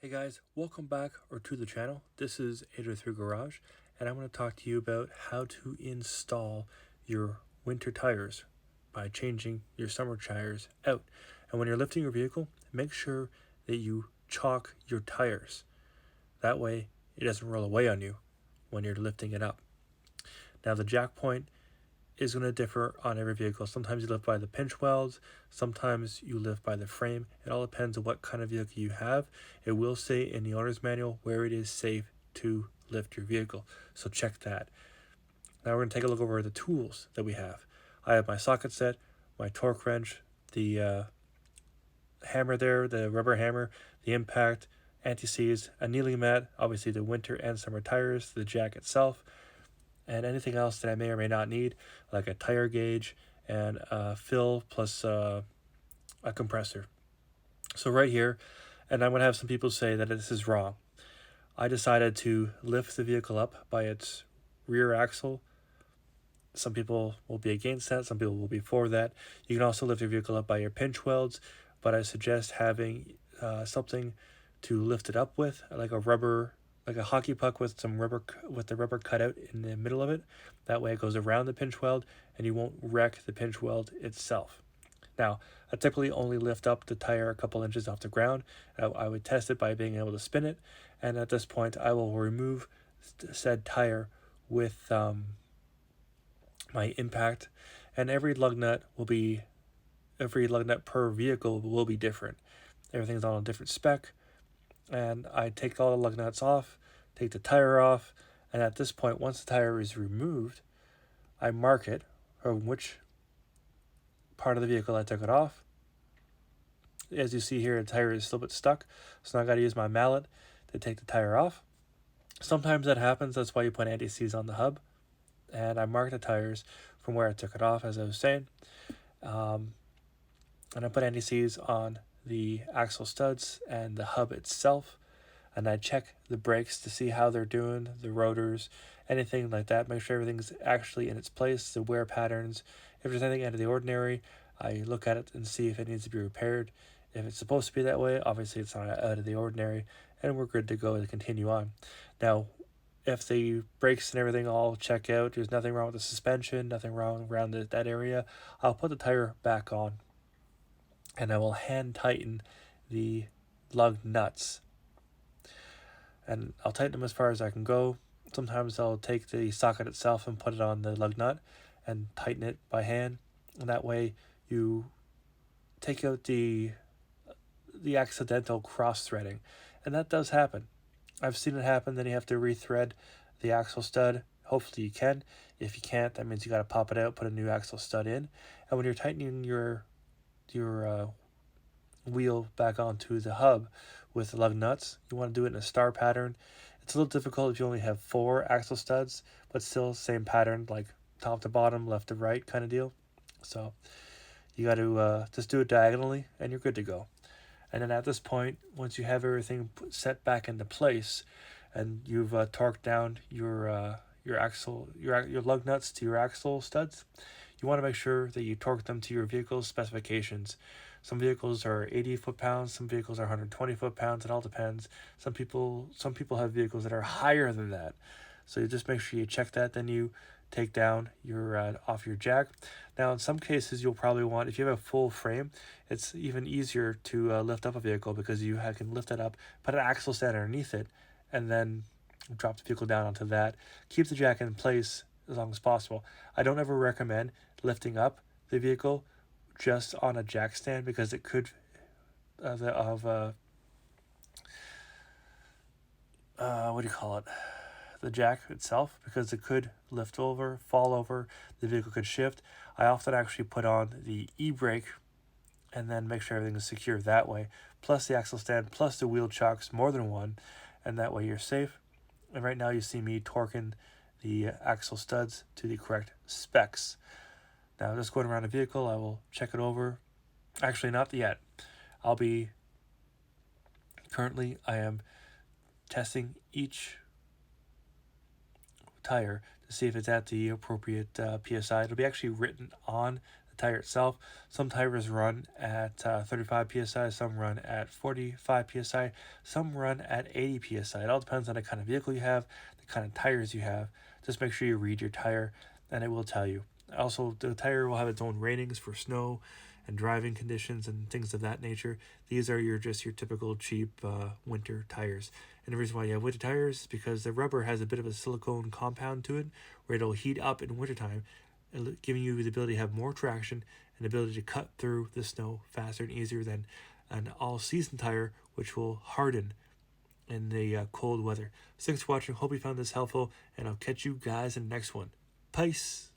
Hey guys, welcome back or to the channel. This is 803 Garage, and I'm going to talk to you about how to install your winter tires by changing your summer tires out. And when you're lifting your vehicle, make sure that you chalk your tires. That way it doesn't roll away on you when you're lifting it up. Now the jack point is going to differ on every vehicle. Sometimes you lift by the pinch welds, sometimes you lift by the frame. It all depends on what kind of vehicle you have. It will say in the owner's manual where it is safe to lift your vehicle, so check that. Now we're going to take a look over the tools that we have. I have my socket set, my torque wrench, the hammer there, the rubber hammer, the impact, anti-seize, a kneeling mat, obviously the winter and summer tires, the jack itself, and anything else that I may or may not need, like a tire gauge and a fill plus a compressor. So right here, and I'm going to have some people say that this is wrong. I decided to lift the vehicle up by its rear axle. Some people will be against that, some people will be for that. You can also lift your vehicle up by your pinch welds, but I suggest having something to lift it up with, like a hockey puck with some rubber, with the rubber cut out in the middle of it. That way it goes around the pinch weld and you won't wreck the pinch weld itself. Now, I typically only lift up the tire a couple inches off the ground. I would test it by being able to spin it, and at this point I will remove said tire with my impact, and every lug nut per vehicle will be different. Everything's on a different spec, and I take all the lug nuts off, take the tire off, and at this point, once the tire is removed, I mark it from which part of the vehicle I took it off. As you see here, the tire is still a bit stuck, so now I got to use my mallet to take the tire off. Sometimes that happens, that's why you put anti-seize on the hub, and I mark the tires from where I took it off, as I was saying. And I put anti-seize on the axle studs and the hub itself, and I check the brakes to see how they're doing, the rotors, anything like that. Make sure everything's actually in its place, the wear patterns. If there's anything out of the ordinary, I look at it and see if it needs to be repaired. If it's supposed to be that way, obviously it's not out of the ordinary, and we're good to go to continue on. Now, if the brakes and everything all check out, there's nothing wrong with the suspension, nothing wrong around that area, I'll put the tire back on, and I will hand tighten the lug nuts. And I'll tighten them as far as I can go. Sometimes I'll take the socket itself and put it on the lug nut and tighten it by hand, and that way you take out the accidental cross threading, and that does happen. I've seen it happen. Then you have to rethread the axle stud. Hopefully you can. If you can't, that means you got to pop it out, put a new axle stud in. And when you're tightening your wheel back onto the hub with the lug nuts, you want to do it in a star pattern. It's a little difficult if you only have 4 axle studs, but still same pattern, like top to bottom, left to right kind of deal. So you got to just do it diagonally, and you're good to go. And then at this point, once you have everything set back into place, and you've torqued down your lug nuts to your axle studs, you want to make sure that you torque them to your vehicle's specifications. Some vehicles are 80 foot-pounds, some vehicles are 120 foot-pounds. It all depends. Some people have vehicles that are higher than that. So you just make sure you check that. Then you take down your off your jack. Now, in some cases, you'll probably want, if you have a full frame, it's even easier to lift up a vehicle, because you can lift it up, put an axle stand underneath it, and then drop the vehicle down onto that. Keep the jack in place as long as possible. I don't ever recommend lifting up the vehicle just on a jack stand, because it could what do you call it? The jack itself, because it could lift over, fall over, the vehicle could shift. I often actually put on the e-brake and then make sure everything is secure that way, plus the axle stand, plus the wheel chocks, more than one, and that way you're safe. And right now you see me torquing the axle studs to the correct specs. Now, just going around the vehicle, I will check it over. Actually, not yet. Currently I am testing each tire to see if it's at the appropriate PSI. It'll be actually written on the tire itself. Some tires run at 35 psi, some run at 45 psi, some run at 80 psi. It all depends on the kind of vehicle you have, the kind of tires you have. Just make sure you read your tire, and it will tell you. Also, the tire will have its own ratings for snow and driving conditions and things of that nature. These are your typical cheap winter tires. And the reason why you have winter tires is because the rubber has a bit of a silicone compound to it where it'll heat up in wintertime, giving you the ability to have more traction and the ability to cut through the snow faster and easier than an all-season tire, which will harden in the cold weather. So thanks for watching. Hope you found this helpful, and I'll catch you guys in the next one. Peace.